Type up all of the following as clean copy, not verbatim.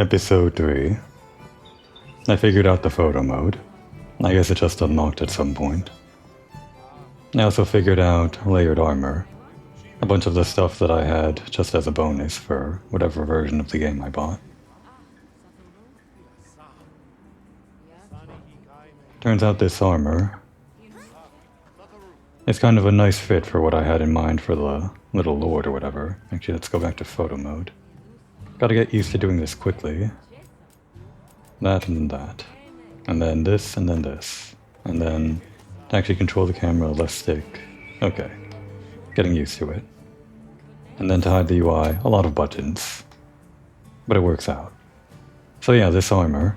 Episode 3. I figured out the photo mode. I guess it just unlocked at some point. I also figured out layered armor. A bunch of the stuff that I had just as a bonus for whatever version of the game I bought. Turns out this armor is kind of a nice fit for what I had in mind for the little lord or whatever. Actually, let's go back to photo mode. Gotta get used to doing this quickly. That and that. And then this and then this. And then to actually control the camera, left stick. Okay. Getting used to it. And then to hide the UI, a lot of buttons. But it works out. So yeah, this armor.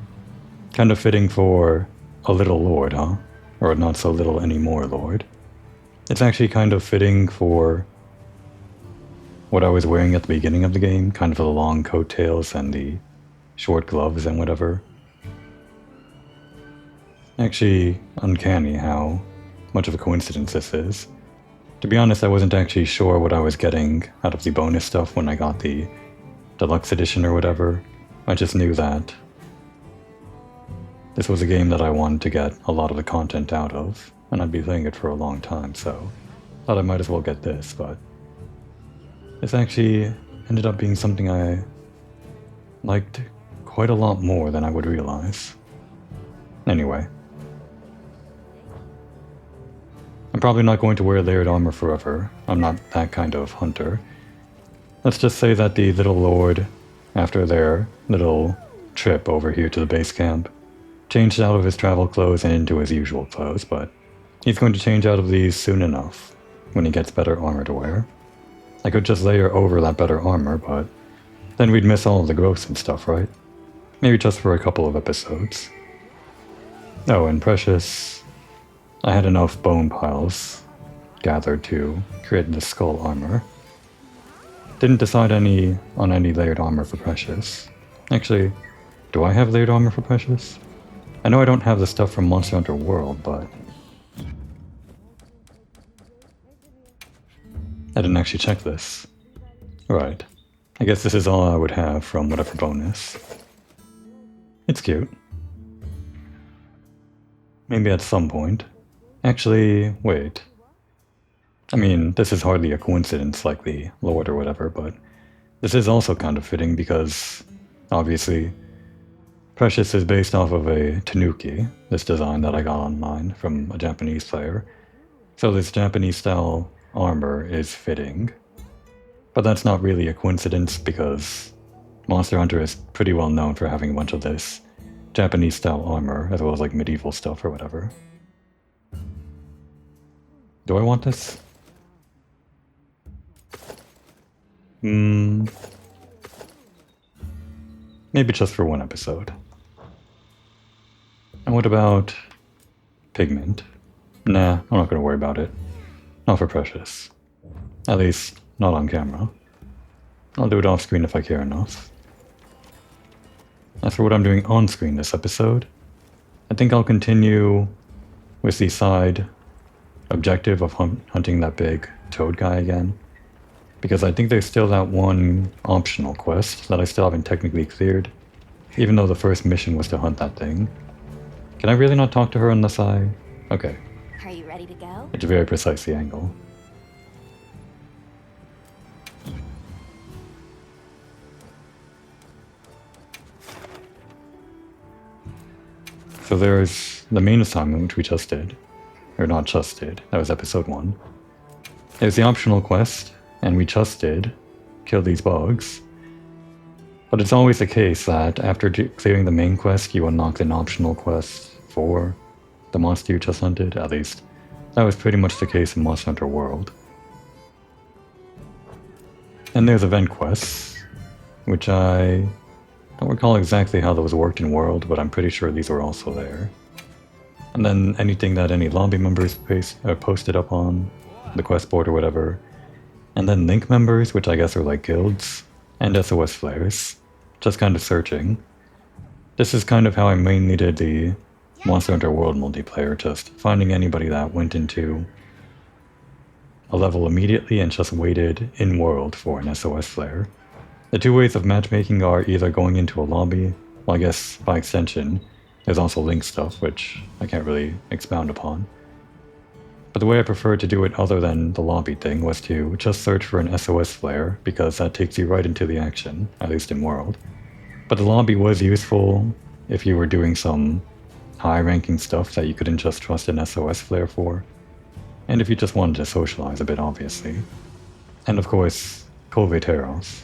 Kind of fitting for a little lord, huh? Or a not so little anymore lord. It's actually kind of fitting for what I was wearing at the beginning of the game, kind of the long coattails and the short gloves and whatever. Actually, uncanny how much of a coincidence this is. To be honest, I wasn't actually sure what I was getting out of the bonus stuff when I got the deluxe edition or whatever. I just knew that this was a game that I wanted to get a lot of the content out of, and I'd be playing it for a long time, so thought I might as well get this, but this actually ended up being something I liked quite a lot more than I would realize. Anyway. I'm probably not going to wear layered armor forever. I'm not that kind of hunter. Let's just say that the little lord, after their little trip over here to the base camp, changed out of his travel clothes and into his usual clothes, but he's going to change out of these soon enough, when he gets better armor to wear. I could just layer over that better armor, but then we'd miss all of the growths and stuff, right? Maybe just for a couple of episodes. Oh, and Precious, I had enough bone piles gathered to create the skull armor. Didn't decide on any layered armor for Precious. Actually, do I have layered armor for Precious? I know I don't have the stuff from Monster Hunter World, but I didn't actually check this. Right. I guess this is all I would have from whatever bonus. It's cute. Maybe at some point. Actually, wait. I mean, this is hardly a coincidence like the Lord or whatever, but this is also kind of fitting because, obviously, Precious is based off of a Tanuki, this design that I got online from a Japanese player. So this Japanese-style armor is fitting. But that's not really a coincidence because Monster Hunter is pretty well known for having a bunch of this Japanese-style armor, as well as like medieval stuff or whatever. Do I want this? Maybe just for one episode. And what about pigment? Nah, I'm not gonna worry about it. Not for Precious. At least, not on camera. I'll do it off screen if I care enough. As for what I'm doing on screen this episode, I think I'll continue with the side objective of hunting that big toad guy again. Because I think there's still that one optional quest that I still haven't technically cleared, even though the first mission was to hunt that thing. Can I really not talk to her unless I... Okay. Are you ready to go? It's very precise, the angle. So there's the main assignment, which we just did. Or not just did, that was episode 1. There's the optional quest, and we just did kill these bugs. But it's always the case that after clearing the main quest, you unlock an optional quest for the monster you just hunted, at least. That was pretty much the case in Monster Hunter World. And there's event quests, which I don't recall exactly how those worked in World, but I'm pretty sure these were also there. And then anything that any lobby members posted up on the quest board or whatever. And then link members, which I guess are like guilds, and SOS flares. Just kind of searching. This is kind of how I mainly did the Monster Hunter World multiplayer, just finding anybody that went into a level immediately and just waited in-world for an SOS flare. The two ways of matchmaking are either going into a lobby, well I guess by extension, there's also link stuff, which I can't really expound upon. But the way I preferred to do it other than the lobby thing was to just search for an SOS flare, because that takes you right into the action, at least in World. But the lobby was useful if you were doing some high-ranking stuff that you couldn't just trust an SOS flare for. And if you just wanted to socialize a bit, obviously. And of course, Colveteros.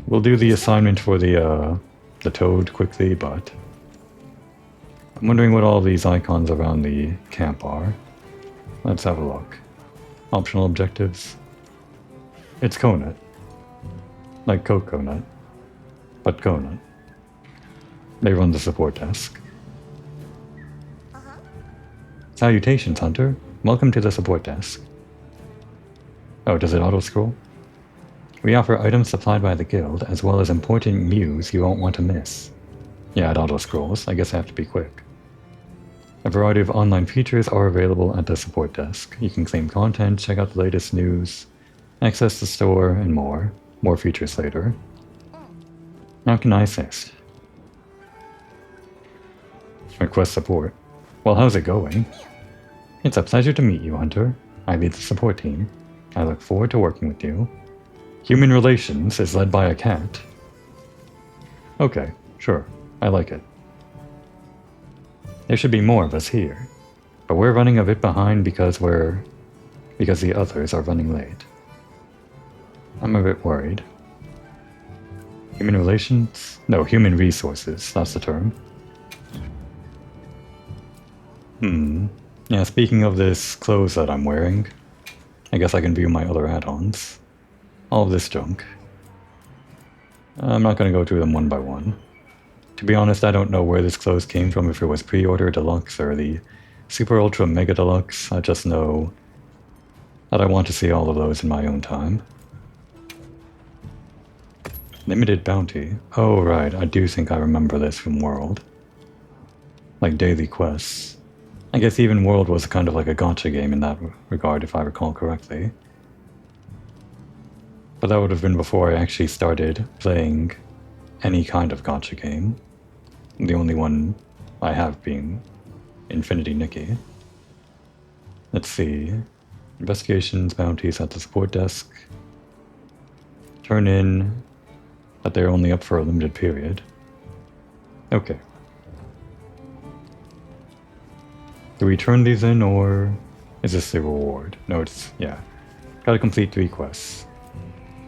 We'll do the assignment for the toad quickly, but I'm wondering what all these icons around the camp are. Let's have a look. Optional objectives. It's Conut. Like Coconut. But Conut. They run the support desk. Salutations, Hunter. Welcome to the support desk. Oh, does it auto-scroll? We offer items supplied by the guild, as well as important news you won't want to miss. Yeah, it auto-scrolls. I guess I have to be quick. A variety of online features are available at the support desk. You can claim content, check out the latest news, access the store, and more. More features later. How can I assist? Request support. Well, how's it going? It's a pleasure to meet you, Hunter. I lead the support team. I look forward to working with you. Human relations is led by a cat. Okay, sure. I like it. There should be more of us here. But we're running a bit behind because the others are running late. I'm a bit worried. Human relations? No, human resources. That's the term. Yeah, speaking of this clothes that I'm wearing, I guess I can view my other add-ons. All of this junk. I'm not going to go through them one by one. To be honest, I don't know where this clothes came from, if it was pre-order deluxe or the super ultra mega deluxe. I just know that I want to see all of those in my own time. Limited bounty. Oh right, I do think I remember this from World. Like daily quests. I guess even World was kind of like a gacha game in that regard, if I recall correctly. But that would have been before I actually started playing any kind of gacha game. The only one I have being Infinity Nikki. Let's see. Investigations, bounties at the support desk. Turn in that they're only up for a limited period. Okay. Do we turn these in, or is this the reward? No, it's, yeah. Gotta complete 3 quests.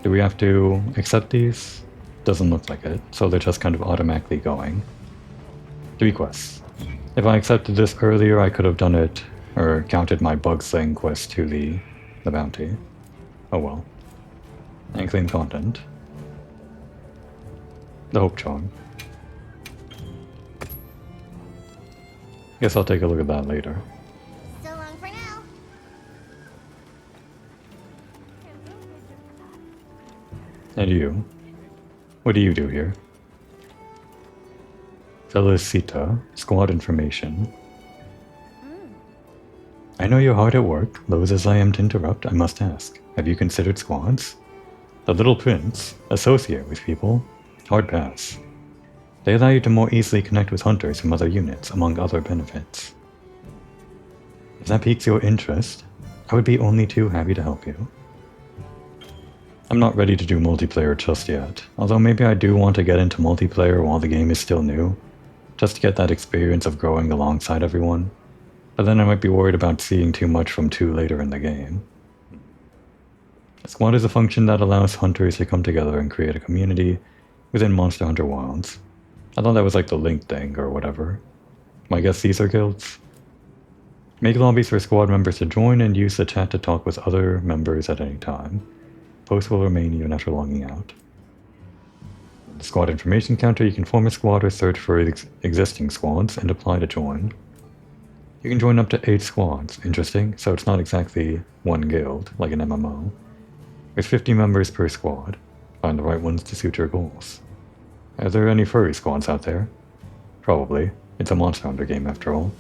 Do we have to accept these? Doesn't look like it, so they're just kind of automatically going. 3 quests. If I accepted this earlier, I could have done it, or counted my bug slaying quest to the bounty. Oh well. And claim content. The Hope Charm. Guess I'll take a look at that later. So long for now. And you? What do you do here? Felicita, squad information. I know you're hard at work. Loath as I am to interrupt, I must ask. Have you considered squads? The Little Prince, associate with people. Hard pass. They allow you to more easily connect with hunters from other units, among other benefits. If that piques your interest, I would be only too happy to help you. I'm not ready to do multiplayer just yet, although maybe I do want to get into multiplayer while the game is still new, just to get that experience of growing alongside everyone, but then I might be worried about seeing too much from too later in the game. A squad is a function that allows hunters to come together and create a community within Monster Hunter Wilds. I thought that was like the Link thing or whatever. I guess these are guilds. Make lobbies for squad members to join and use the chat to talk with other members at any time. Posts will remain even after logging out. The squad information counter, you can form a squad or search for existing squads and apply to join. You can join up to 8 squads. Interesting, so it's not exactly one guild, like an MMO. There's 50 members per squad. Find the right ones to suit your goals. Are there any furry squads out there? Probably. It's a Monster Hunter game after all.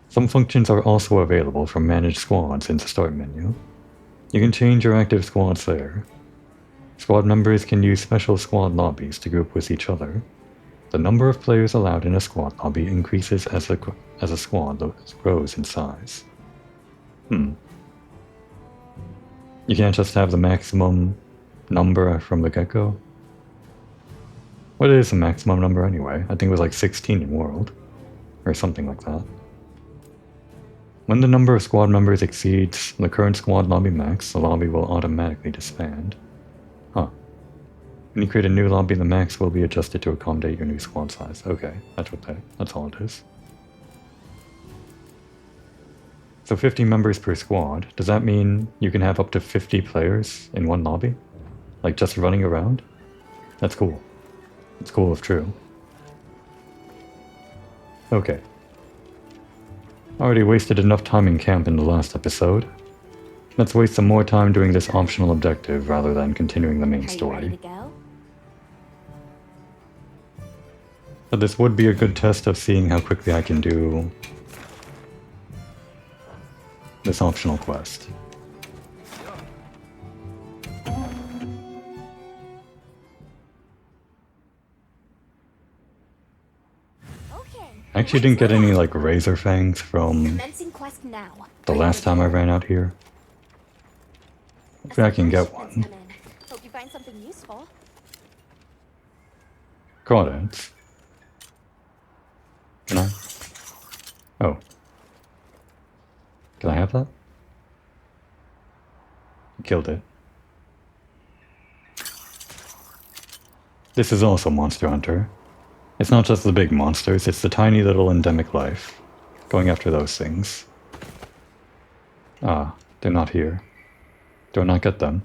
Some functions are also available from managed squads in the start menu. You can change your active squads there. Squad members can use special squad lobbies to group with each other. The number of players allowed in a squad lobby increases as a squad grows in size. You can't just have the maximum number from the get-go? What is the maximum number anyway? I think it was like 16 in World. Or something like that. When the number of squad members exceeds the current squad lobby max, the lobby will automatically disband. Huh. When you create a new lobby, the max will be adjusted to accommodate your new squad size. Okay, that's all it is. So 50 members per squad. Does that mean you can have up to 50 players in one lobby? Like just running around? That's cool. It's cool if true. Okay. Already wasted enough time in camp in the last episode. Let's waste some more time doing this optional objective rather than continuing the main story. Are you ready to go? But this would be a good test of seeing how quickly I can do this optional quest. I actually didn't get any like razor fangs from Commencing quest now. the last time I ran out here. Hopefully I can get one. Hope you find something useful. Crawdads. Can I? Oh. Can I have that? Killed it. This is also Monster Hunter. It's not just the big monsters, it's the tiny little endemic life. Going after those things. Ah, they're not here. Do I not get them?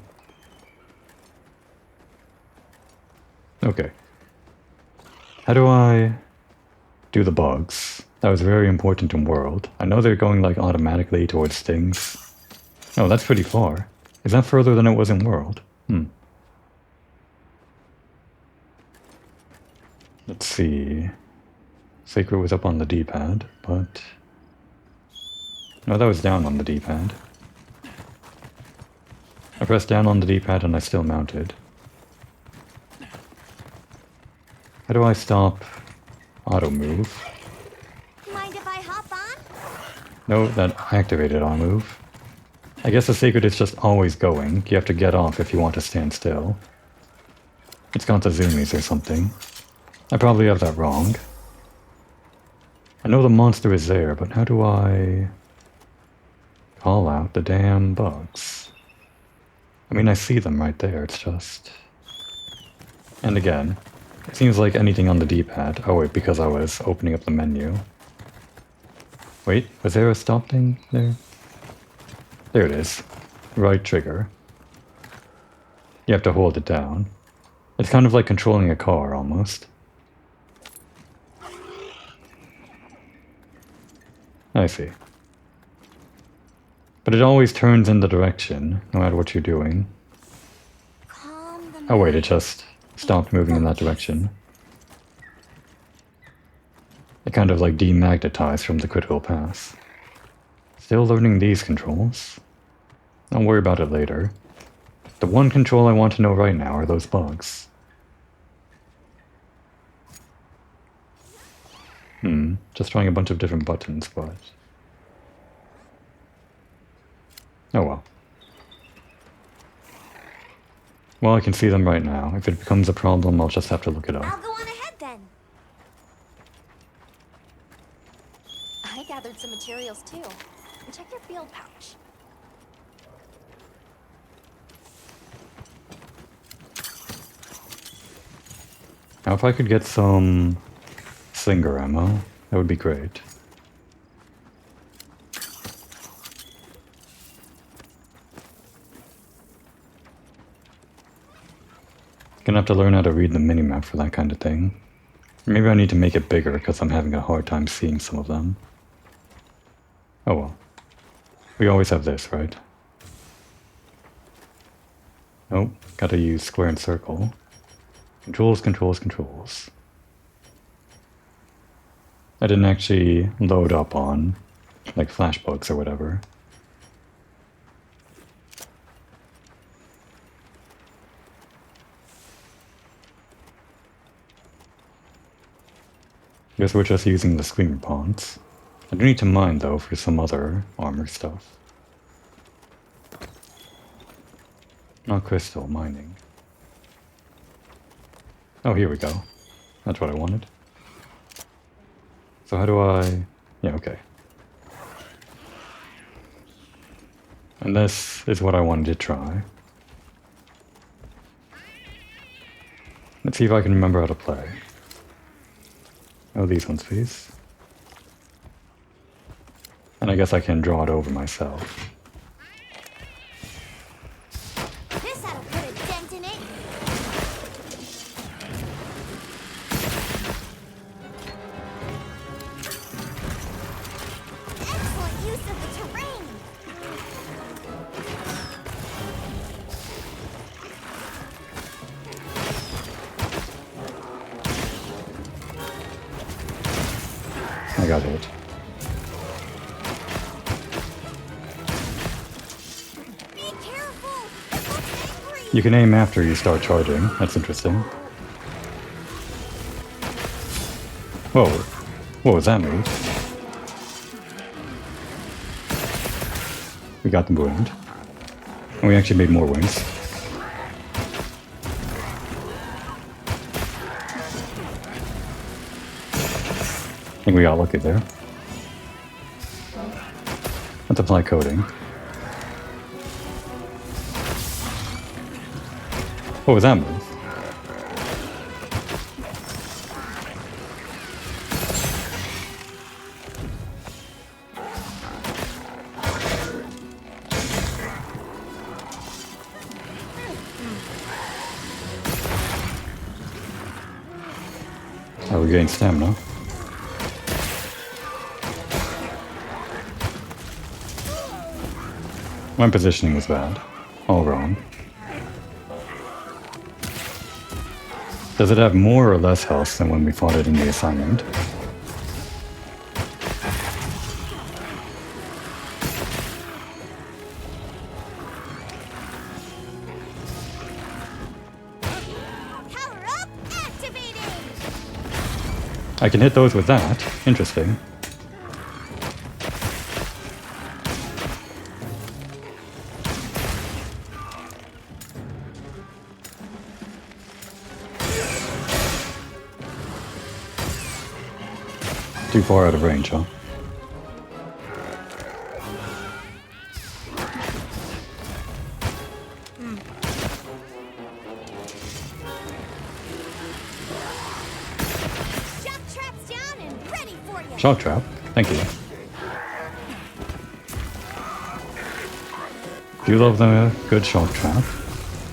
Okay. How do I do the bugs? That was very important in World. I know they're going like automatically towards things. Oh, that's pretty far. Is that further than it was in World? Let's see. Sacred was up on the D-pad, but... No, that was down on the D-pad. I pressed down on the D-pad and I still mounted. How do I stop auto move? Mind if I hop on? No, that activated auto move. I guess the Sacred is just always going. You have to get off if you want to stand still. It's got the zoomies or something. I probably have that wrong. I know the monster is there, but how do I call out the damn bugs? I mean, I see them right there, it's just... And again, it seems like anything on the D-pad. Oh wait, because I was opening up the menu. Wait, was there a stop thing there? There it is. Right trigger. You have to hold it down. It's kind of like controlling a car, almost. I see. But it always turns in the direction, no matter what you're doing. Oh wait, it just stopped moving in that direction. It kind of like demagnetized from the critical path. Still learning these controls. I'll worry about it later. The one control I want to know right now are those bugs. Just trying a bunch of different buttons, but... Oh well. Well, I can see them right now. If it becomes a problem, I'll just have to look it up. I'll go on ahead then. I gathered some materials too. Check your field pouch. Now if I could get some slinger ammo, that would be great. Gonna have to learn how to read the minimap for that kind of thing. Maybe I need to make it bigger because I'm having a hard time seeing some of them. Oh well. We always have this, right? Nope, gotta use square and circle. Controls, controls, controls. I didn't actually load up on, like, flashbugs or whatever. Guess we're just using the screamer pawns. I do need to mine, though, for some other armor stuff. Not crystal, mining. Oh, here we go. That's what I wanted. So how do I... Yeah, okay. And this is what I wanted to try. Let's see if I can remember how to play. Oh, these ones, please. And I guess I can draw it over myself. This ought to put a dent in it. Excellent use of the terrain. I got it. Be careful! It looks angry! You can aim after you start charging. That's interesting. Whoa. What was that move? We got the wound. And we actually made more wounds. I think we got lucky there. Let's apply coding. What was that move? Oh, we gained stamina. My positioning was bad. All wrong. Does it have more or less health than when we fought it in the assignment? Power up, activating! I can hit those with that. Interesting. Too far out of range, huh? Shock trap's down and ready for you! Shock trap. Thank you. Do love the good shock trap.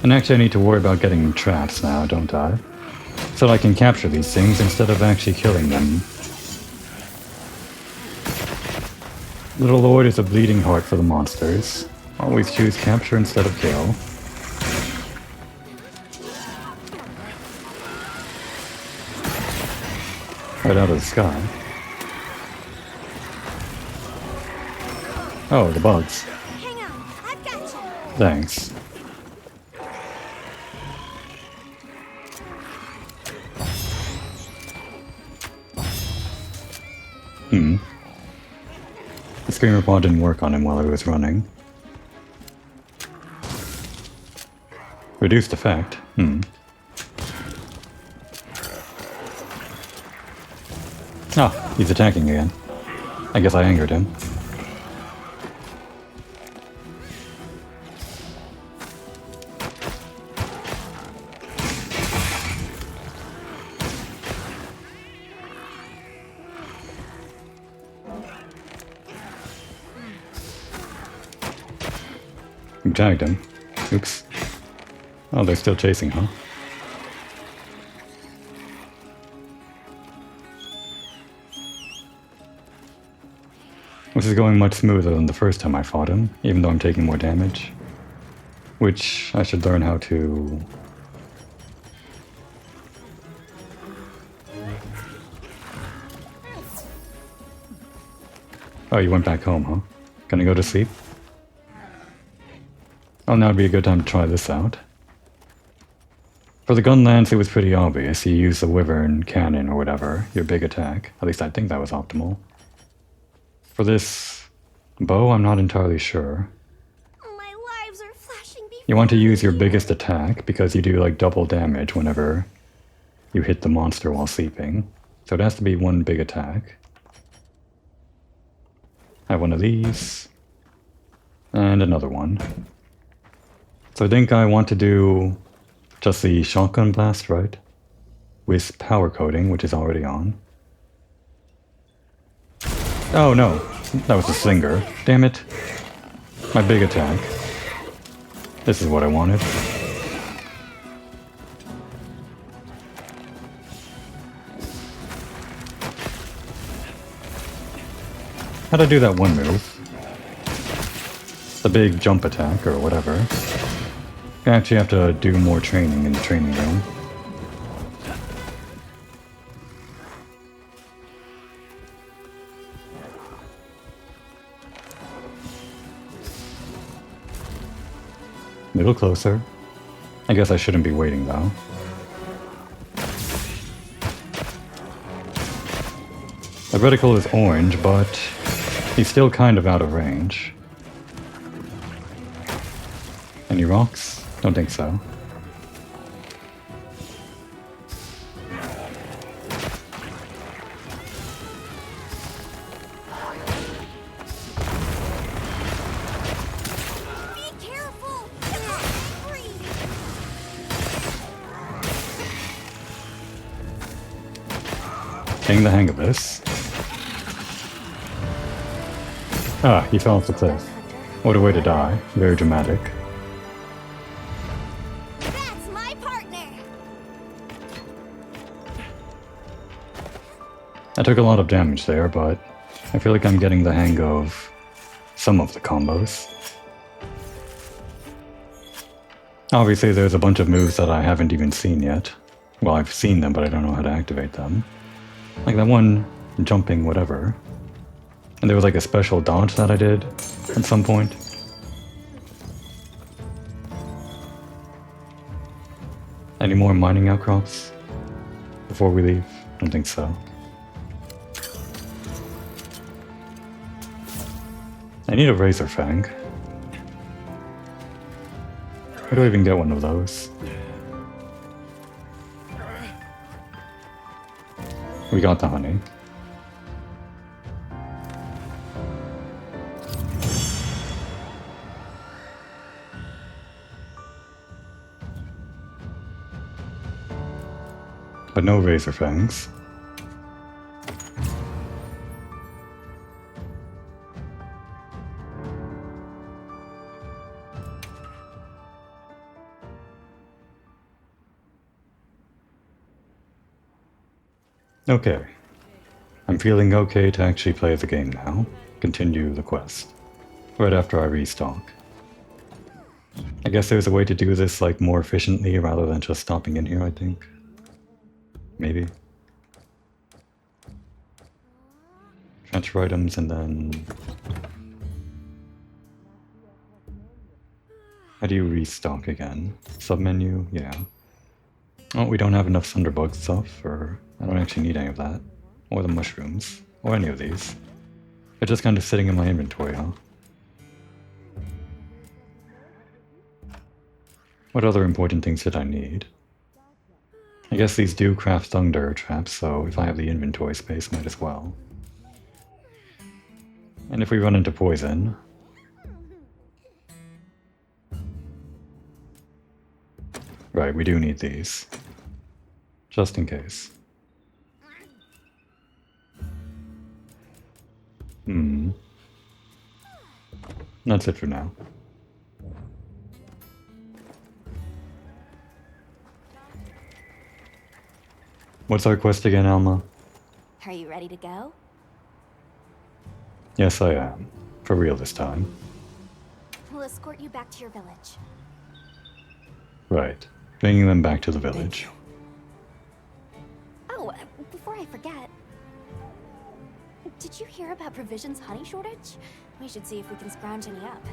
And actually I need to worry about getting traps now, don't I? So that I can capture these things instead of actually killing them. Little Lord is a bleeding heart for the monsters. Always choose capture instead of kill. Right out of the sky. Oh, the bugs. Hang on, I've got you! Thanks. The screamer pod didn't work on him while I was running. Reduced effect. Ah, he's attacking again. I guess I angered him. You tagged him. Oops. Oh, they're still chasing, huh? This is going much smoother than the first time I fought him, even though I'm taking more damage. Which I should learn how to... Oh, you went back home, huh? Gonna go to sleep? Oh, now would be a good time to try this out. For the gun lance, it was pretty obvious. You use the wyvern cannon or whatever, your big attack. At least I think that was optimal. For this bow, I'm not entirely sure. My lives are flashing before You want to use your me. biggest attack because you do like double damage whenever you hit the monster while sleeping. So it has to be one big attack. I have one of these. And another one. So I think I want to do just the shotgun blast, right? With power coating, which is already on. Oh no, that was the slinger. Damn it. My big attack. This is what I wanted. How'd I do that one move? The big jump attack, or whatever. I actually have to do more training in the training room. A little closer. I guess I shouldn't be waiting though. The reticle is orange, but he's still kind of out of range. Any rocks? Don't think so. Be careful! It's angry! Getting the hang of this. Ah, he fell off the cliff. What a way to die. Very dramatic. That's my partner! I took a lot of damage there, but I feel like I'm getting the hang of some of the combos. Obviously, there's a bunch of moves that I haven't even seen yet. Well, I've seen them, but I don't know how to activate them. Like that one jumping whatever. And there was like a special dodge that I did at some point. Any more mining outcrops before we leave? Don't think so. I need a razor fang. Where do I even get one of those? We got the honey. But no razor fangs. Okay. I'm feeling okay to actually play the game now. Continue the quest. Right after I restock. I guess there's a way to do this like more efficiently rather than just stopping in here, I think. Maybe. Transfer items and then... How do you restock again? Submenu? Yeah. Oh, we don't have enough Thunderbug stuff, or I don't actually need any of that. Or the mushrooms. Or any of these. They're just kind of sitting in my inventory, huh? What other important things did I need? I guess these do craft thunder traps, so if I have the inventory space, might as well. And if we run into poison... Right, we do need these. Just in case. That's it for now. What's our quest again, Alma? Are you ready to go? Yes, I am. For real this time. We'll escort you back to your village. Right. Bringing them back to the village. Oh, before I forget, did you hear about Provision's honey shortage? We should see if we can scrounge any up.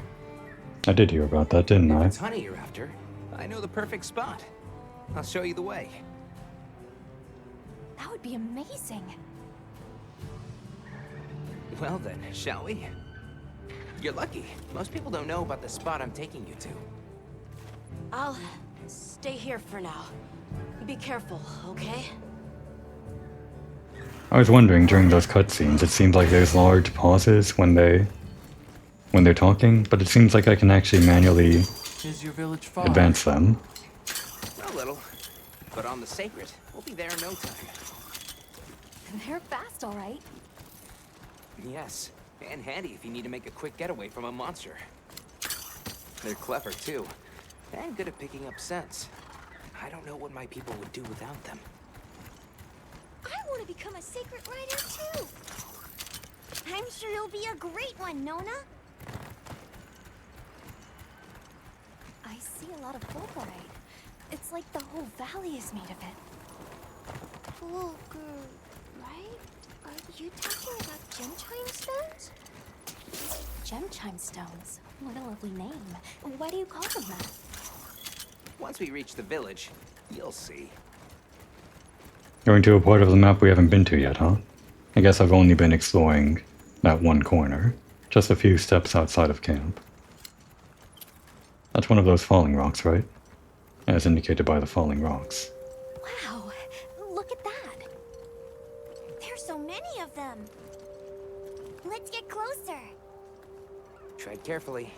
I did hear about that, didn't If I? it's honey you're after, I know the perfect spot. I'll show you the way. That would be amazing. Well then, shall we? You're lucky. Most people don't know about the spot I'm taking you to. I'll stay here for now. Be careful, okay? I was wondering during those cutscenes, it seems like there's large pauses when they're talking, but it seems like I can actually manually Is your village far? advance them. A little. But on the sacred, we'll be there in no time. They're fast, all right. Yes, and handy if you need to make a quick getaway from a monster. They're clever too, and good at picking up scents. I don't know what my people would do without them. I want to become a sacred rider too. I'm sure you'll be a great one, Nona. I see a lot of fulgurite. It's like the whole valley is made of it. Fulgur, right? Are you talking about gem chime stones? Gem chime stones. What a lovely name. Why do you call them that? Once we reach the village, you'll see. Going to a part of the map we haven't been to yet, huh? I guess I've only been exploring that one corner, just a few steps outside of camp. That's one of those falling rocks, right? As indicated by the falling rocks. Wow, look at that. There's so many of them. Let's get closer. Tread carefully.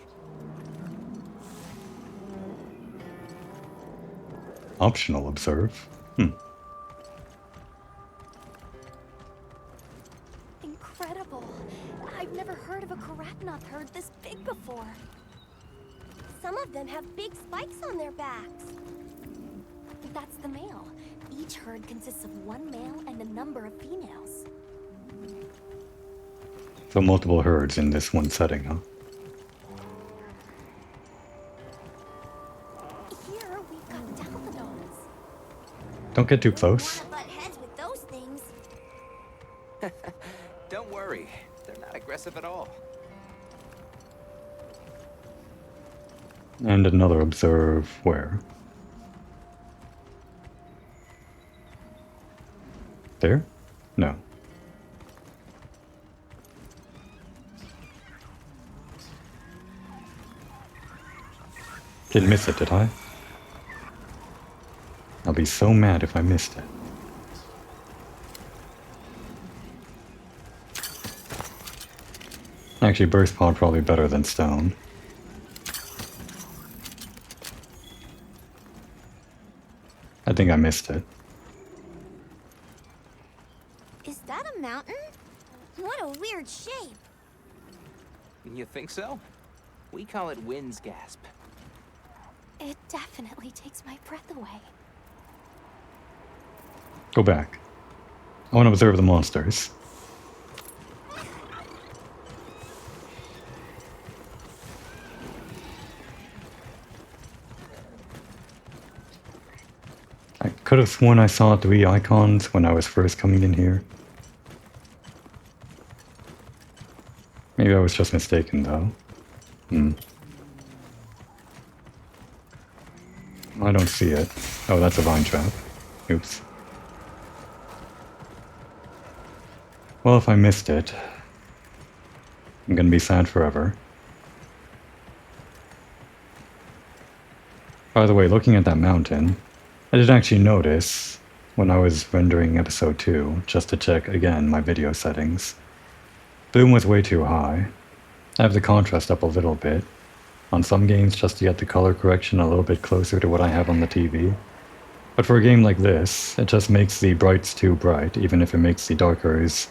Optional observe. Incredible. I've never heard of a Karapnoth herd this big before. Some of them have big spikes on their backs. That's the male. Each herd consists of one male and a number of females. So multiple herds in this one setting, huh? Here we've got Dalphodons. Don't get too close. Want to butt heads with those things. Don't worry, they're not aggressive at all. And another observe where? There? No. Didn't miss it, did I? I'll be so mad if I missed it. Actually, burst pod probably better than stone. I think I missed it. Is that a mountain? What a weird shape. You think so? We call it wind's gasp. It definitely takes my breath away. Go back. I want to observe the monsters. I could have sworn I saw 3 icons when I was first coming in here. Maybe I was just mistaken, though. I don't see it. Oh, that's a vine trap. Oops. Well, if I missed it, I'm gonna be sad forever. By the way, looking at that mountain, I did actually notice when I was rendering episode 2, just to check again my video settings. Boom was way too high. I have the contrast up a little bit on some games just to get the color correction a little bit closer to what I have on the TV. But for a game like this, it just makes the brights too bright, even if it makes the darkers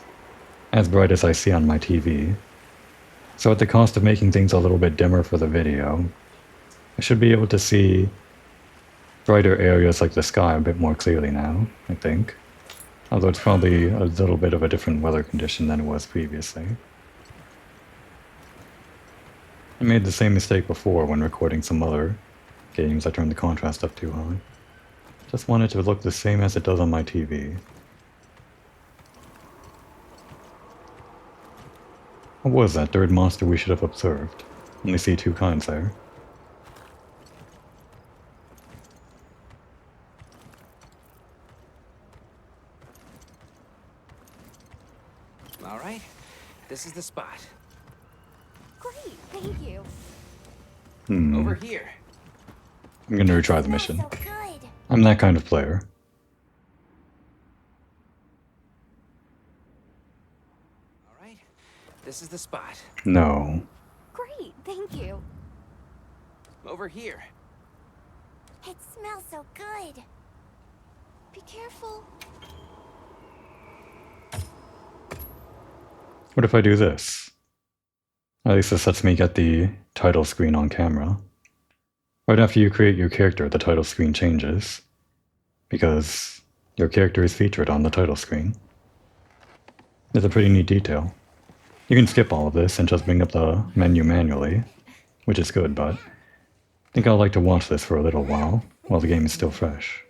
as bright as I see on my TV. So at the cost of making things a little bit dimmer for the video, I should be able to see brighter areas like the sky a bit more clearly now, I think. Although it's probably a little bit of a different weather condition than it was previously. I made the same mistake before when recording some other games. I turned the contrast up too high. Just want it to look the same as it does on my TV. What was that third monster we should have observed? Only see 2 kinds there. this is the spot. Great, thank you. Over here. I'm gonna retry the Smells mission. so good. I'm that kind of player. All right, this is the spot. No. Great, thank you. Over here. It smells so good. Be careful. What if I do this? At least this lets me get the title screen on camera. Right after you create your character, the title screen changes, because your character is featured on the title screen. It's a pretty neat detail. You can skip all of this and just bring up the menu manually, which is good, but I think I'd like to watch this for a little while the game is still fresh.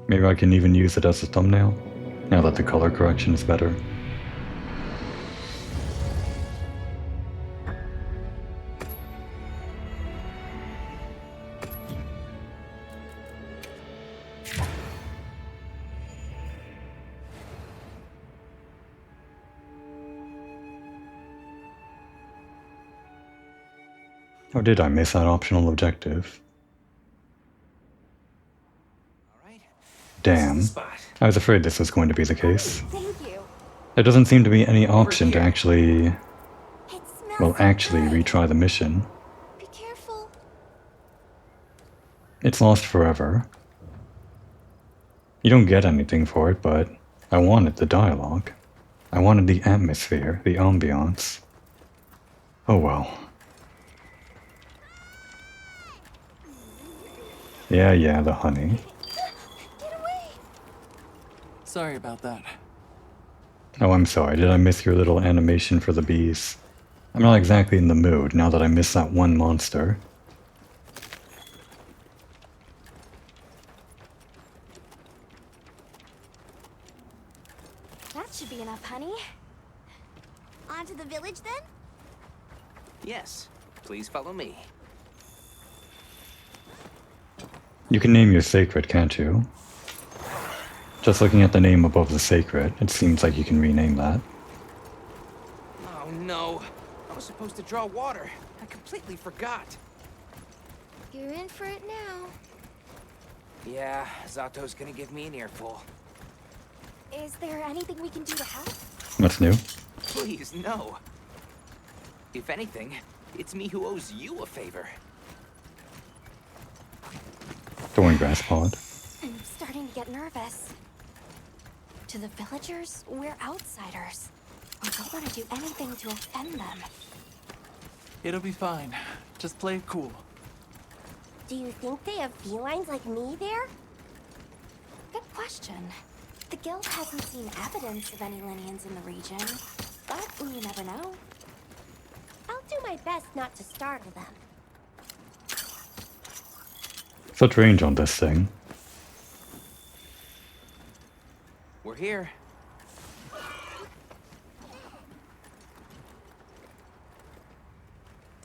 Maybe I can even use it as a thumbnail, now that the color correction is better. Or did I miss that optional objective? All right. Damn. This is the spot. I was afraid this was going to be the case. Thank you. There doesn't seem to be any option to actually, It smells so actually good. retry the mission. Be careful. It's lost forever. You don't get anything for it, but I wanted the dialogue. I wanted the atmosphere, the ambiance. Oh well. Yeah, the honey. Get away. Sorry about that. Oh, I'm sorry. Did I miss your little animation for the bees? I'm not exactly in the mood now that I missed that one monster. That should be enough, honey. On to the village then? Yes, please follow me. You can name your sacred, can't you? Just looking at the name above the sacred, it seems like you can rename that. Oh no, I was supposed to draw water. I completely forgot. You're in for it now. Yeah, Zato's gonna give me an earful. Is there anything we can do to help? What's new? Please, no. If anything, it's me who owes you a favor. Thorn grass pod. I'm starting to get nervous. To the villagers, we're outsiders. We don't want to do anything to offend them. It'll be fine. Just play it cool. Do you think they have felines like me there? Good question. The guild hasn't seen evidence of any Linians in the region, but you never know. I'll do my best not to startle them. Such range on this thing. We're here.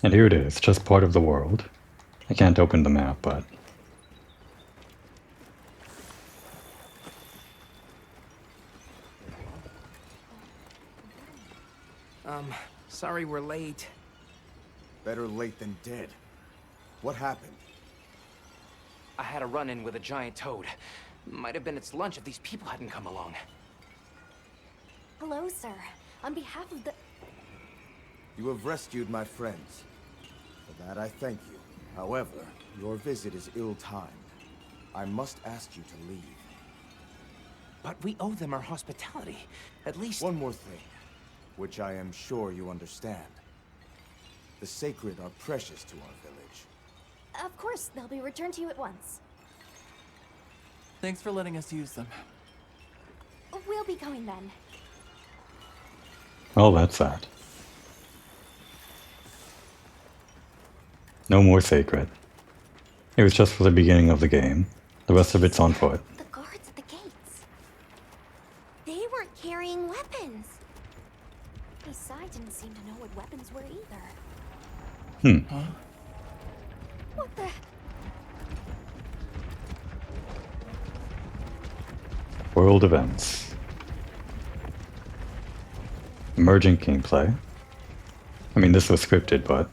And here it is, just part of the world. I can't open the map, but... Sorry we're late. Better late than dead. What happened? I had a run-in with a giant toad. Might have been its lunch if these people hadn't come along. Hello, sir. On behalf of the... You have rescued my friends. For that I thank you. However, your visit is ill-timed. I must ask you to leave. But we owe them our hospitality. At least... One more thing, which I am sure you understand. The sacred are precious to our village. Of course, they'll be returned to you at once. Thanks for letting us use them. We'll be going then. Oh, that's that. No more sacred. It was just for the beginning of the game. The rest of it's on foot. The guards at the gates. They weren't carrying weapons. Besides, didn't seem to know what weapons were either. Huh? What the... World events. Emergent gameplay. I mean, this was scripted, but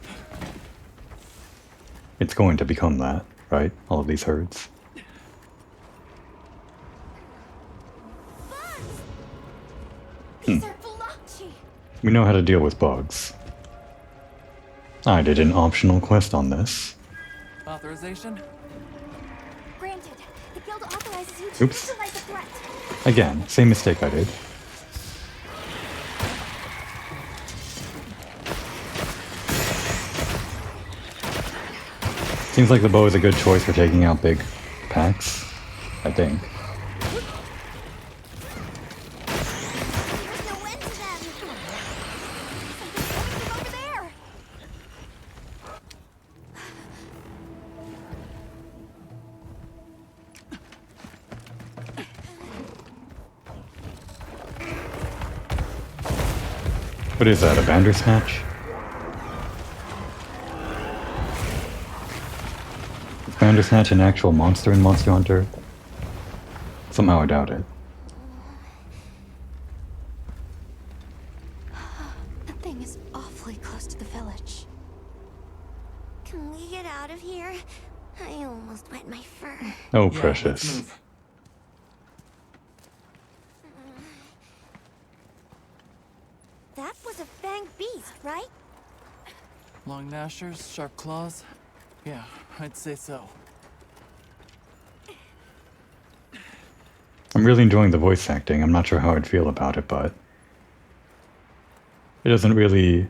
it's going to become that, right? All of these herds. These are blotchy. We know how to deal with bugs. I did an optional quest on this. Authorization? Granted, the guild authorizes you to Oops. neutralize the threat. Again, same mistake I did. Seems like the bow is a good choice for taking out big packs, I think. There's no end to them. Something's over there. What is that, a Bandersnatch? Is Bandersnatch an actual monster in Monster Hunter? Somehow I doubt it. That thing is awfully close to the village. Can we get out of here? I almost wet my fur. Oh, Yeah, let's precious. move. That was a fanged beast, right? Long gnashers, sharp claws. Yeah, I'd say so. I'm really enjoying the voice acting. I'm not sure how I'd feel about it, but it doesn't really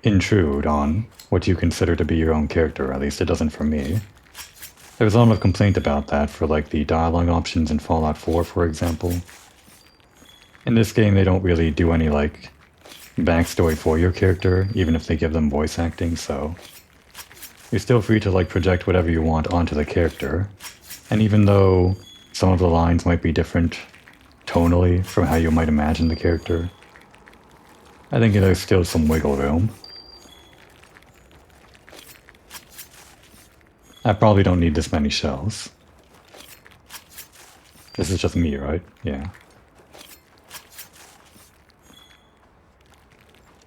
intrude on what you consider to be your own character, at least it doesn't for me. There was a lot of complaint about that for like the dialogue options in Fallout 4, for example. In this game, they don't really do any like backstory for your character, even if they give them voice acting, so you're still free to like project whatever you want onto the character. And even though some of the lines might be different tonally from how you might imagine the character, I think there's still some wiggle room. I probably don't need this many shells. This is just me, right? Yeah.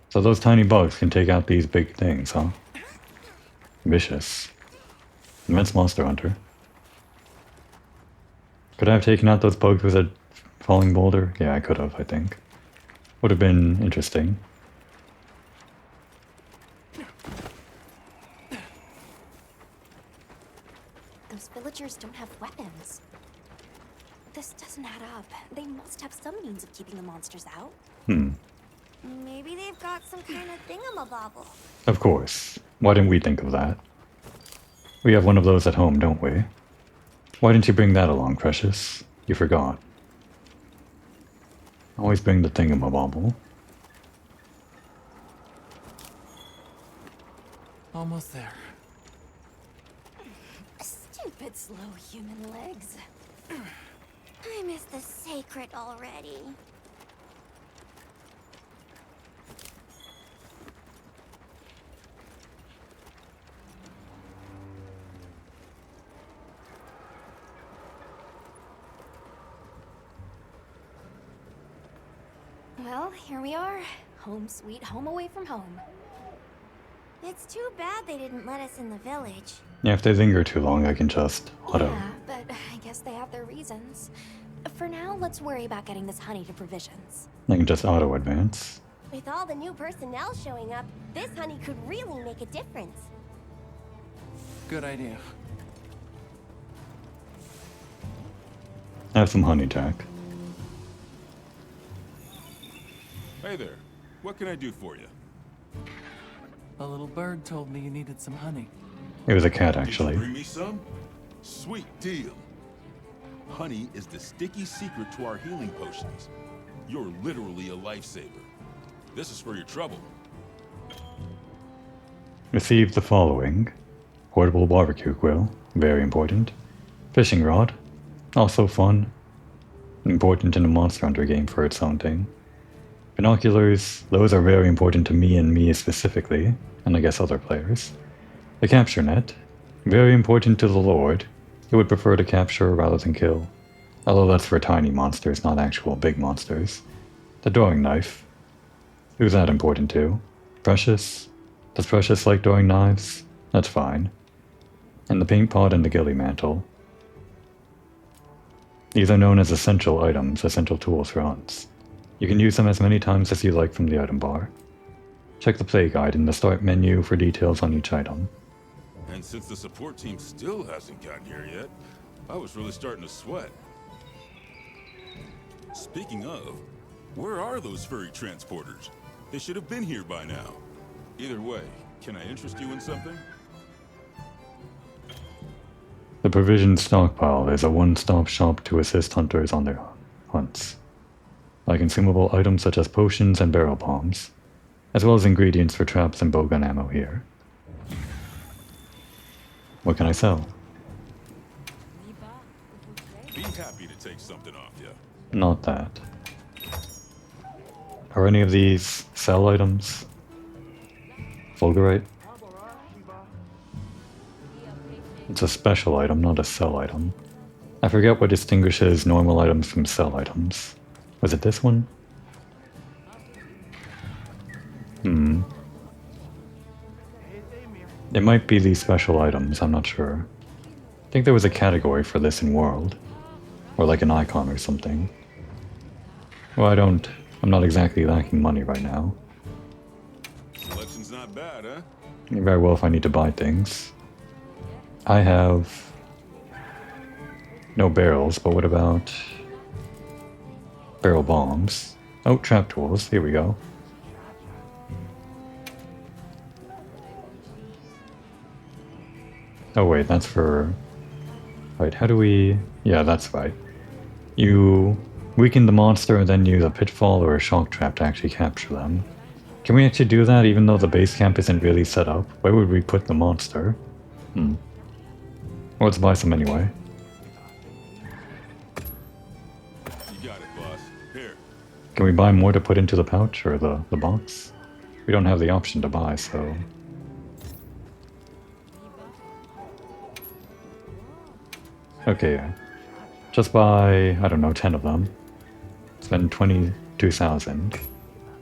So those tiny bugs can take out these big things, huh? Vicious. Immense Monster Hunter. Could I have taken out those bugs with a falling boulder? Yeah, I could have, I think. Would have been interesting. Those villagers don't have weapons. This doesn't add up. They must have some means of keeping the monsters out. Maybe they've got some kind of thingamabobble. Of course. Why didn't we think of that? We have one of those at home, don't we? Why didn't you bring that along, Precious? You forgot. Always bring the thingamabobble. Almost there. Stupid slow human legs. I miss the sacred already. Well, here we are. Home sweet home away from home. It's too bad they didn't let us in the village. Yeah, if they linger too long, I can just auto. Yeah, but I guess they have their reasons. For now, let's worry about getting this honey to provisions. I can just auto advance. With all the new personnel showing up, this honey could really make a difference. Good idea. Have some honey, Jack. Hey there. What can I do for you? A little bird told me you needed some honey. It was a cat, Did you actually. bring me some? Sweet deal. Honey is the sticky secret to our healing potions. You're literally a lifesaver. This is for your trouble. Received the following. Portable barbecue grill, very important. Fishing rod, also fun. Important in a Monster Hunter game for its own thing. Binoculars, those are very important to me and me specifically, and I guess other players. The capture net, very important to the Lord. He would prefer to capture rather than kill. Although that's for tiny monsters, not actual big monsters. The throwing knife. Who's that important to? Precious? Does Precious like throwing knives? That's fine. And the paint pot and the ghillie mantle. These are known as essential items, essential tools for hunts. You can use them as many times as you like from the item bar. Check the play guide in the start menu for details on each item. And since the support team still hasn't gotten here yet, I was really starting to sweat. Speaking of, where are those furry transporters? They should have been here by now. Either way, can I interest you in something? The provision stockpile is a one-stop shop to assist hunters on their hunts. Buy consumable items such as potions and barrel bombs, as well as ingredients for traps and bowgun ammo here. What can I sell? Be happy to take something off you. Not that. Are any of these sell items? Fulgurite? It's a special item, not a sell item. I forget what distinguishes normal items from sell items. Was it this one? It might be these special items, I'm not sure. I think there was a category for this in World. Or like an icon or something. Well, I'm not exactly lacking money right now. Selection's not bad, huh? Very well if I need to buy things. I have no barrels, but what about barrel bombs? Oh, trap tools, here we go. Oh wait, that's for... Right, how do we... Yeah, that's right. You weaken the monster and then use a pitfall or a shock trap to actually capture them. Can we actually do that even though the base camp isn't really set up? Where would we put the monster? Well, let's buy some anyway. You got it, boss. Here. Can we buy more to put into the pouch or the box? We don't have the option to buy, so... Okay, yeah. Just buy, I don't know, 10 of them. Spend 22,000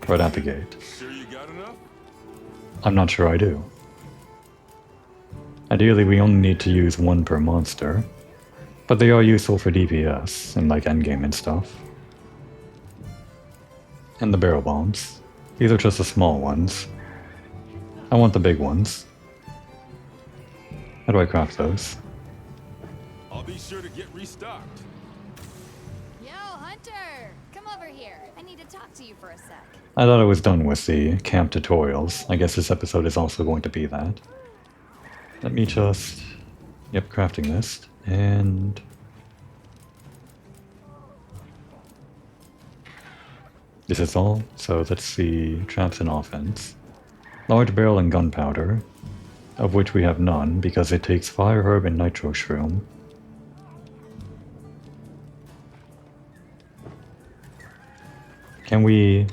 right at the gate. Sure you got enough? I'm not sure I do. Ideally, we only need to use one per monster, but they are useful for DPS and like endgame and stuff. And the barrel bombs. These are just the small ones. I want the big ones. How do I craft those? I'll be sure to get restocked. Yo, Hunter! Come over here. I need to talk to you for a sec. I thought I was done with the camp tutorials. I guess this episode is also going to be that. Let me just... Yep, crafting list. And... This is all. So let's see. Traps and offense. Large barrel and gunpowder. Of which we have none because it takes fire herb and nitro shroom. Can we...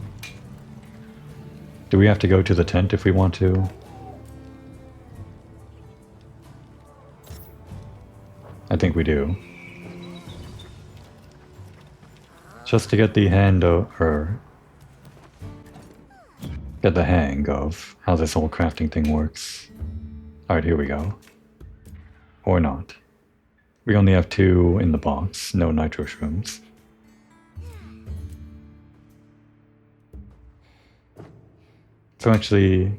Do we have to go to the tent if we want to? I think we do. Just to get the get the hang of how this whole crafting thing works. Alright, here we go. Or not. We only have 2 in the box, no nitro shrooms. So actually,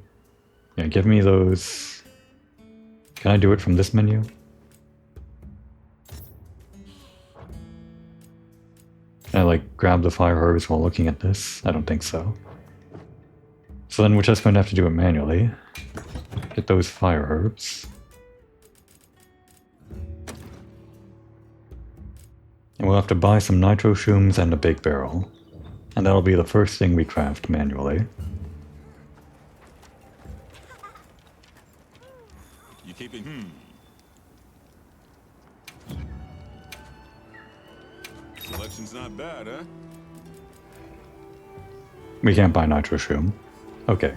yeah, give me those. Can I do it from this menu? Can I like grab the fire herbs while looking at this? I don't think so. So then we're just going to have to do it manually. Get those fire herbs. And we'll have to buy some nitro shrooms and a big barrel. And that'll be the first thing we craft manually. You keeping... Selection's not bad, huh? We can't buy nitro shroom. Okay.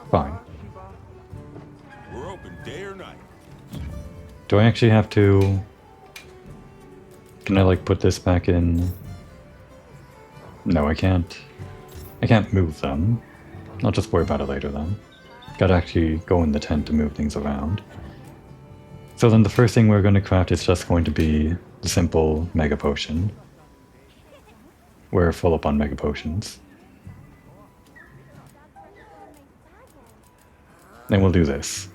Fine. We're open day or night. Do I actually have to... Can I like put this back in? No, I can't. I can't move them. I'll just worry about it later then. Gotta actually go in the tent to move things around. So then the first thing we're going to craft is just going to be the simple Mega Potion. We're full up on Mega Potions. Then we'll do this.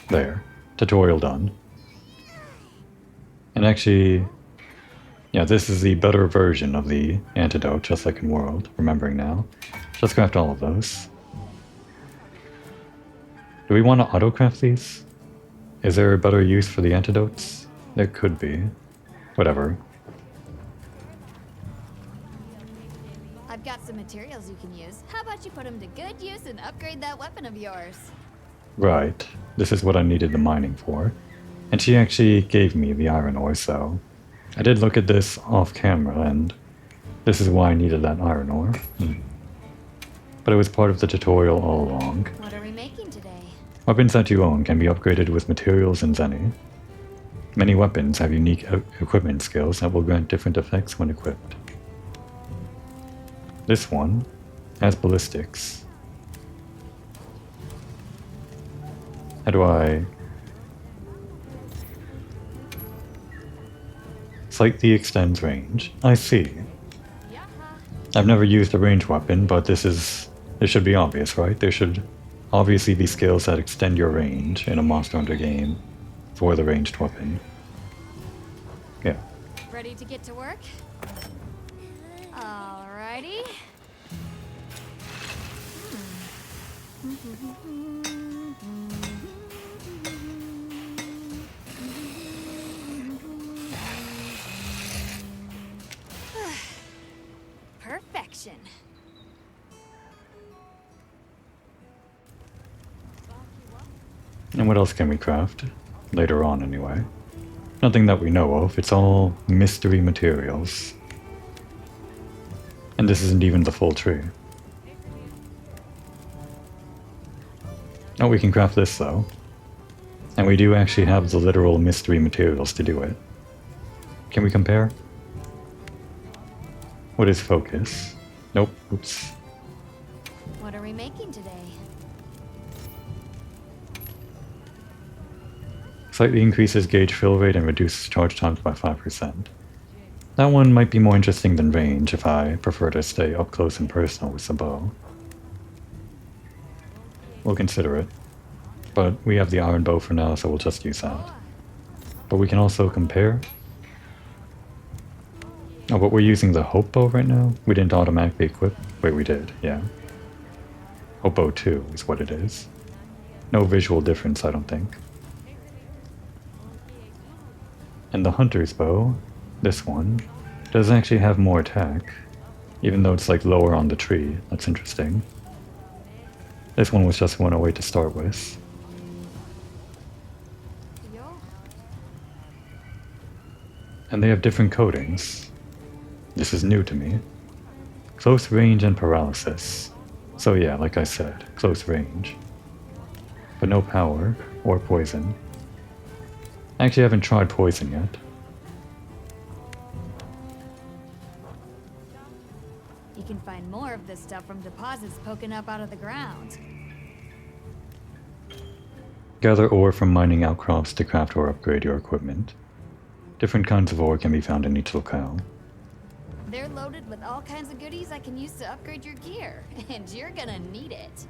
There. Tutorial done. And actually, yeah, this is the better version of the antidote, just like in World, remembering now. Just craft all of those. Do we want to auto-craft these? Is there a better use for the antidotes? There could be. Whatever. I've got some materials you can use. How about you put them to good use and upgrade that weapon of yours? Right. This is what I needed the mining for. And she actually gave me the iron ore, so I did look at this off camera, and this is why I needed that iron ore. But it was part of the tutorial all along. What are we making today? Weapons that you own can be upgraded with materials in Zenny. Many weapons have unique equipment skills that will grant different effects when equipped. This one has ballistics. How do I... Slightly extends range. I see. I've never used a ranged weapon, but this should be obvious, right? There should obviously be skills that extend your range in a Monster Hunter game for the ranged weapon. Yeah. Ready to get to work? Alrighty. Perfection. And what else can we craft? Later on, anyway. Nothing that we know of. It's all mystery materials. And this isn't even the full tree. Oh, we can craft this, though. And we do actually have the literal mystery materials to do it. Can we compare? What is focus? Nope. Oops. What are we making today? Slightly increases gauge fill rate and reduces charge times by 5%. That one might be more interesting than range if I prefer to stay up close and personal with the bow. We'll consider it. But we have the iron bow for now, so we'll just use that. But we can also compare. Oh, but we're using the Hope Bow right now? We didn't automatically equip? Wait, we did, yeah. Hope Bow 2 is what it is. No visual difference, I don't think. And the Hunter's Bow, this one, does actually have more attack. Even though it's like lower on the tree. That's interesting. This one was just 108 to start with. And they have different coatings. This is new to me. Close range and paralysis. So yeah, like I said, close range. But no power or poison. I actually haven't tried poison yet. You can find more of this stuff from deposits poking up out of the ground. Gather ore from mining outcrops to craft or upgrade your equipment. Different kinds of ore can be found in each locale. They're loaded with all kinds of goodies I can use to upgrade your gear, and you're gonna need it.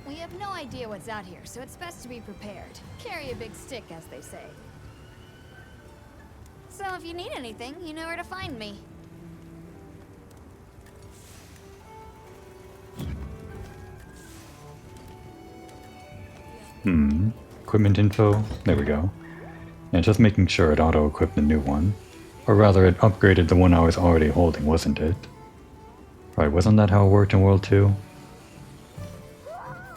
We have no idea what's out here, so it's best to be prepared. Carry a big stick, as they say. So if you need anything, you know where to find me. Equipment info. There we go. And just making sure it auto-equipped the new one. Or rather, it upgraded the one I was already holding, wasn't it? Right, wasn't that how it worked in World 2?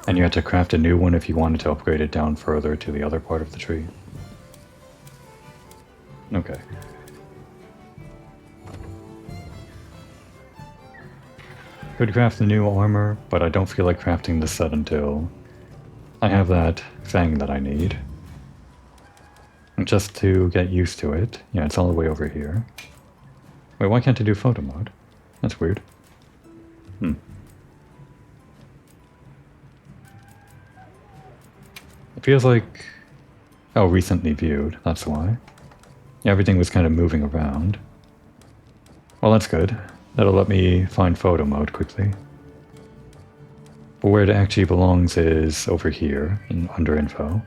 And you had to craft a new one if you wanted to upgrade it down further to the other part of the tree. Okay. Could craft the new armor, but I don't feel like crafting the set until I have that thing that I need. And just to get used to it, yeah, it's all the way over here. Wait, why can't I do photo mode? That's weird. It feels like... Oh, recently viewed, that's why. Yeah, everything was kind of moving around. Well, that's good. That'll let me find photo mode quickly. But where it actually belongs is over here, under info.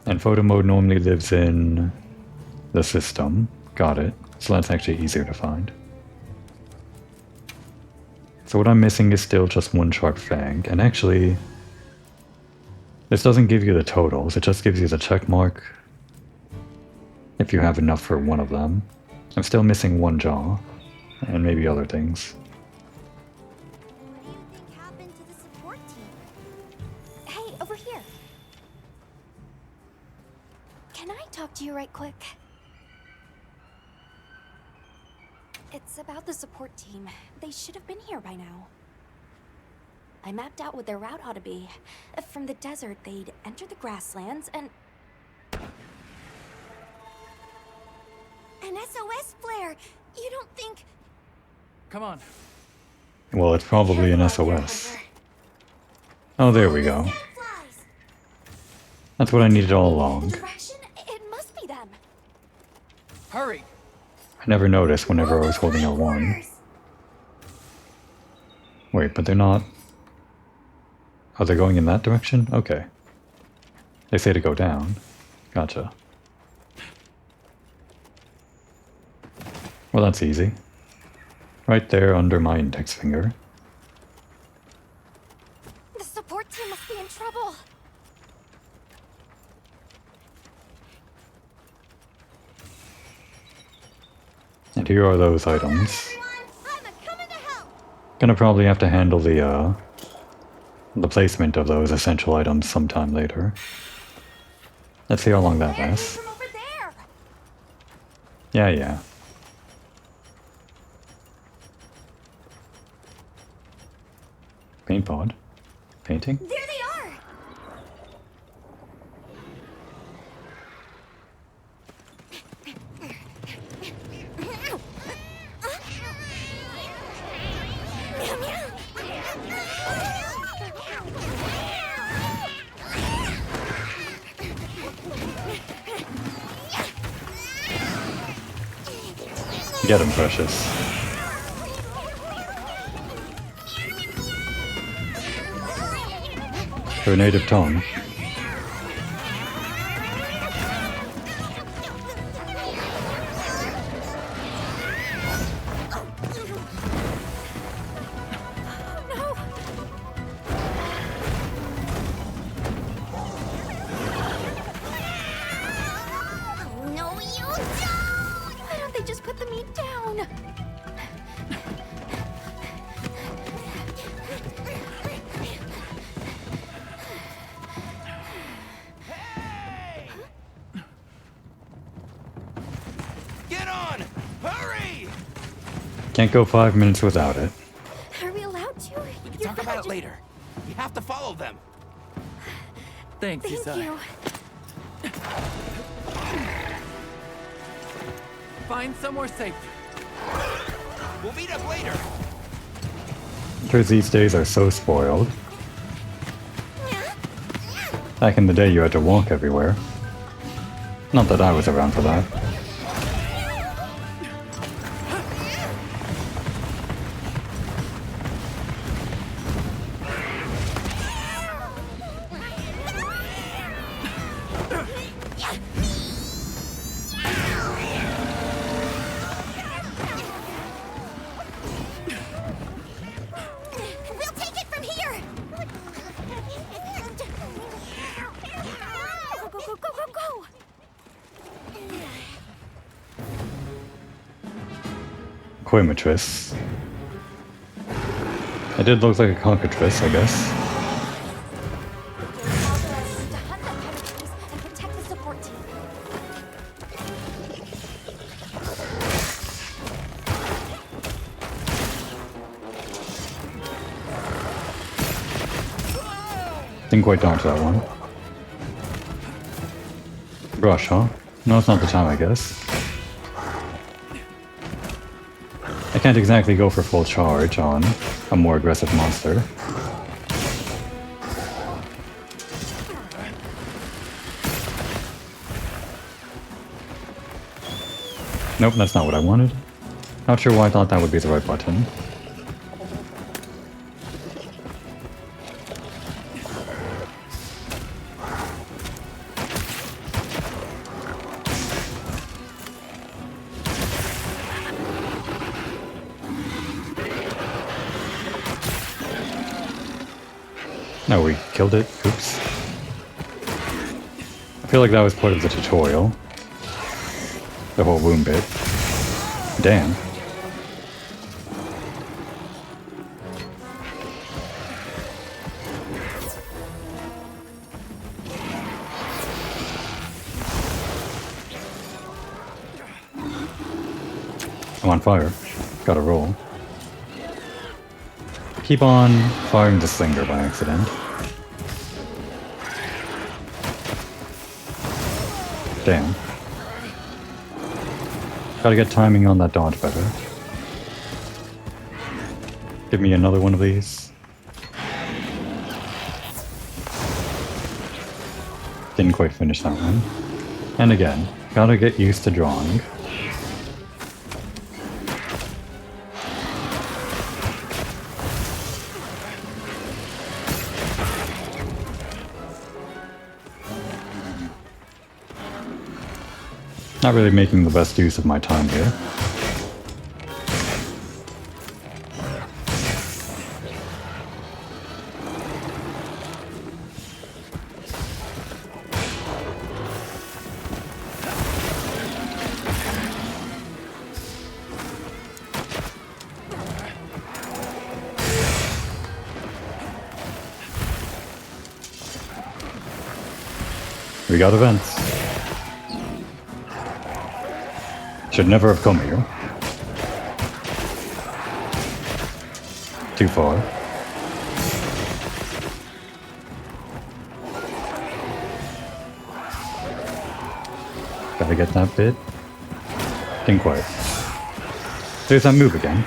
And photo mode normally lives in the system. Got it. So that's actually easier to find. So what I'm missing is still just one sharp fang. And actually, this doesn't give you the totals. It just gives you the check mark if you have enough for one of them. I'm still missing one jaw. And maybe other things. What do you think happened to the support team? Hey, over here. Can I talk to you right quick? It's about the support team. They should have been here by now. I mapped out what their route ought to be. From the desert, they'd enter the grasslands and... An SOS flare! You don't think... Come on. Well, it's probably an SOS. Oh, there we go. Flies. That's what I needed all along. Direction? It must be them. Hurry! I never noticed whenever I was holding L1. Wait, but they're not... Oh, they're going in that direction? Okay. They say to go down. Gotcha. Well, that's easy. Right there under my index finger. The support team must be in trouble. And here are those items. I'm coming to help. Gonna probably have to handle the placement of those essential items sometime later. Let's see how long that lasts. From over there. Yeah. Paint pod. Painting? There they are. Get him, precious. Her native tongue. No, you don't! Why don't they just put the meat down? Get on! Hurry! Can't go 5 minutes without it. Are we allowed to? We can talk about it later. We have to follow them. Thanks, Thank Isai. you. Find somewhere safe. We'll meet up later. Kids these days are so spoiled. Back in the day you had to walk everywhere. Not that I was around for that. We'll take it from here. Go. Coimatrix. It did look like a cockatrice, I guess. To hunt the chemicals and protect the support team. Didn't quite dodge that one. Rush, huh? No, it's not the time, I guess. I can't exactly go for full charge on a more aggressive monster. Nope, that's not what I wanted. Not sure why I thought that would be the right button. No, we killed it. Oops. I feel like that was part of the tutorial. The whole wound bit. Damn. I'm on fire. Gotta roll. Keep on firing the slinger by accident. Damn. Gotta get timing on that dodge better. Give me another one of these. Didn't quite finish that one. And again, gotta get used to drawing. Not really making the best use of my time here. We got events. Should never have come here. Too far. Gotta get that bit. Didn't quite. There's that move again.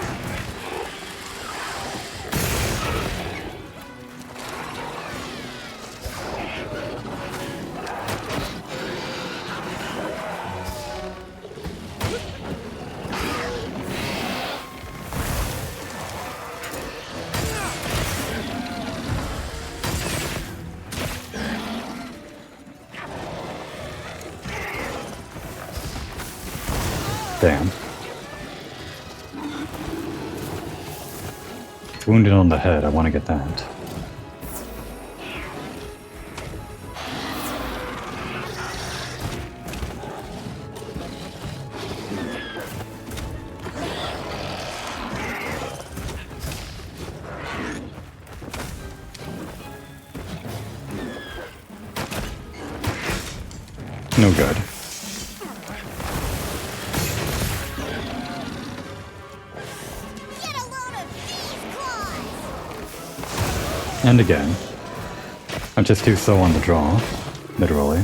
Damn. It's wounded on the head. I want to get that. No good. And again. I'm just too slow on the draw, literally.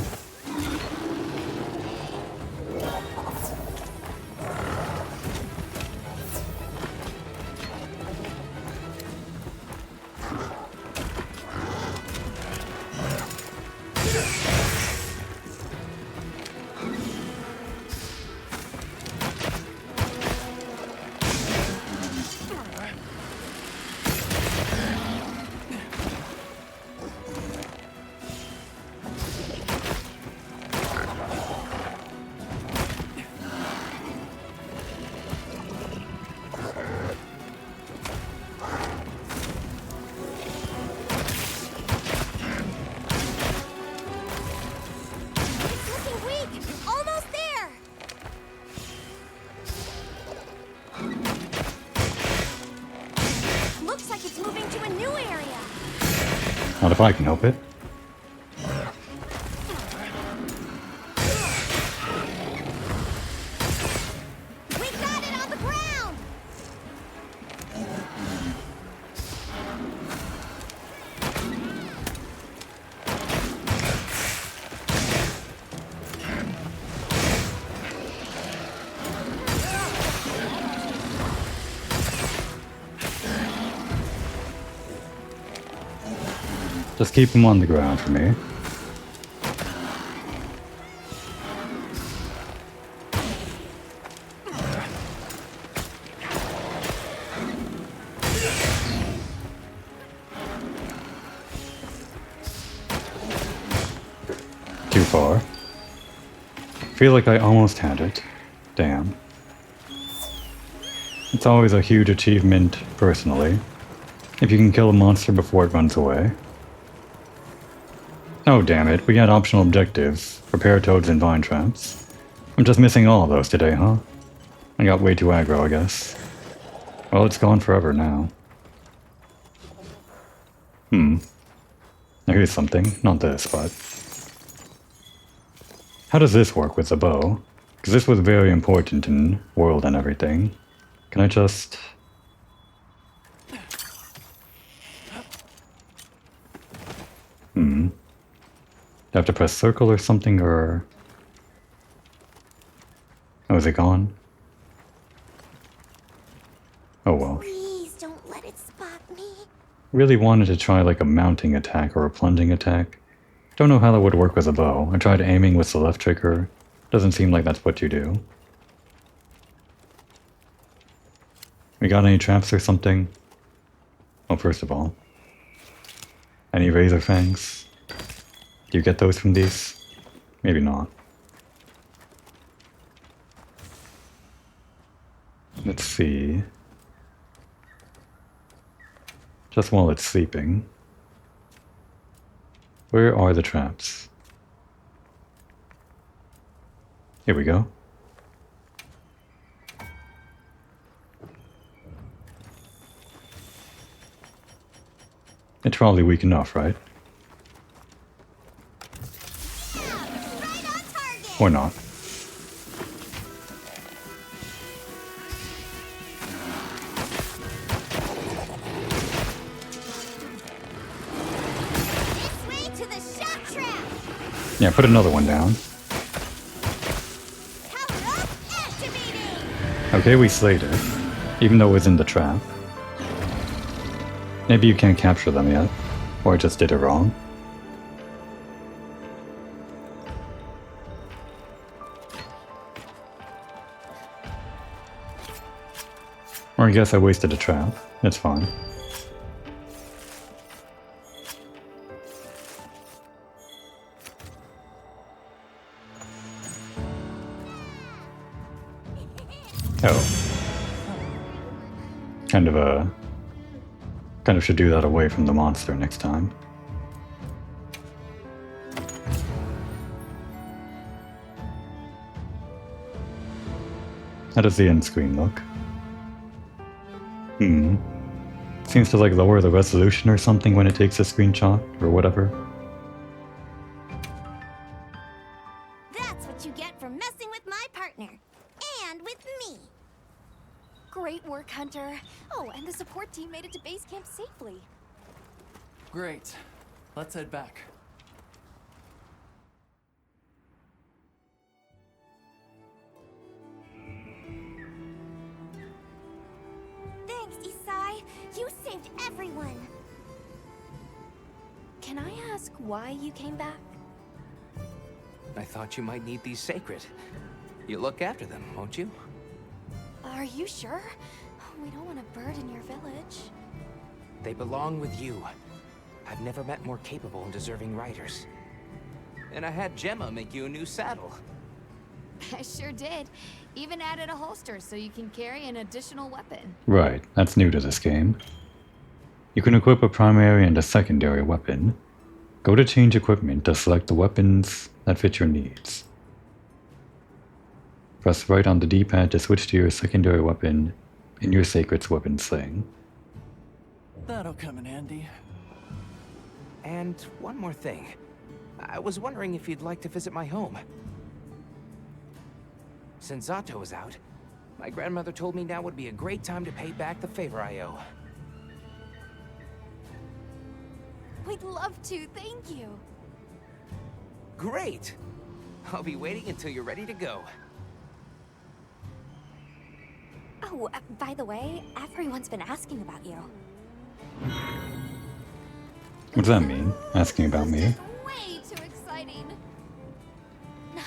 Not if I can help it. We got it on the ground. Just keep him on the ground for me. Too far. Feel like I almost had it. Damn. It's always a huge achievement, personally, if you can kill a monster before it runs away. Oh damn it, we had optional objectives. Prepare toads and vine traps. I'm just missing all of those today, huh? I got way too aggro, I guess. Well, it's gone forever now. Now here's something. Not this, but... How does this work with the bow? Because this was very important in World and everything. Can I just... Do I have to press circle or something, or... Oh, is it gone? Oh well. Please don't let it spot me. Really wanted to try like a mounting attack or a plunging attack. Don't know how that would work with a bow. I tried aiming with the left trigger. Doesn't seem like that's what you do. We got any traps or something? Oh, first of all. Any razor fangs? Do you get those from these? Maybe not. Let's see. Just while it's sleeping. Where are the traps? Here we go. It's probably weak enough, right? Or not. Yeah, put another one down. Okay, we slayed it, even though it was in the trap. Maybe you can't capture them yet, or I just did it wrong. Or I guess I wasted a trap. It's fine. Oh. Kind of should do that away from the monster next time. How does the end screen look? Seems to like lower the resolution or something when it takes a screenshot or whatever. That's what you get for messing with my partner. And with me. Great work, Hunter. Oh, and the support team made it to base camp safely. Great. Let's head back. Thanks, Isai. You saved everyone. Can I ask why you came back? I thought you might need these sacred. You look after them, won't you? Are you sure? We don't want to burden your village. They belong with you. I've never met more capable and deserving riders. And I had Gemma make you a new saddle. I sure did. Even added a holster so you can carry an additional weapon. Right, that's new to this game. You can equip a primary and a secondary weapon. Go to change equipment to select the weapons that fit your needs. Press right on the D-pad to switch to your secondary weapon in your Sacred's weapon sling. That'll come in handy. And one more thing. I was wondering if you'd like to visit my home. Since Zato is out, my grandmother told me now would be a great time to pay back the favor I owe. We'd love to, thank you. Great! I'll be waiting until you're ready to go. Oh, by the way, everyone's been asking about you. What does that mean? Asking about me? Way too exciting.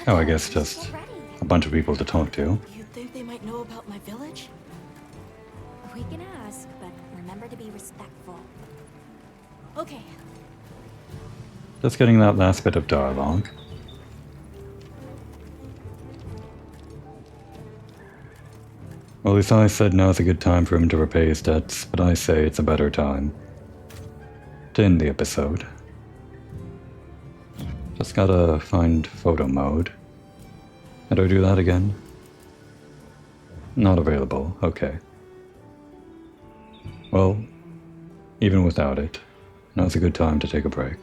Oh, I guess just a bunch of people to talk to. You think they might know about my village? We can ask, but remember to be respectful. Okay. Just getting that last bit of dialogue. Well, Isai said now's a good time for him to repay his debts, but I say it's a better time to end the episode. Just gotta find photo mode. How do I do that again? Not available, okay. Well, even without it, now's a good time to take a break.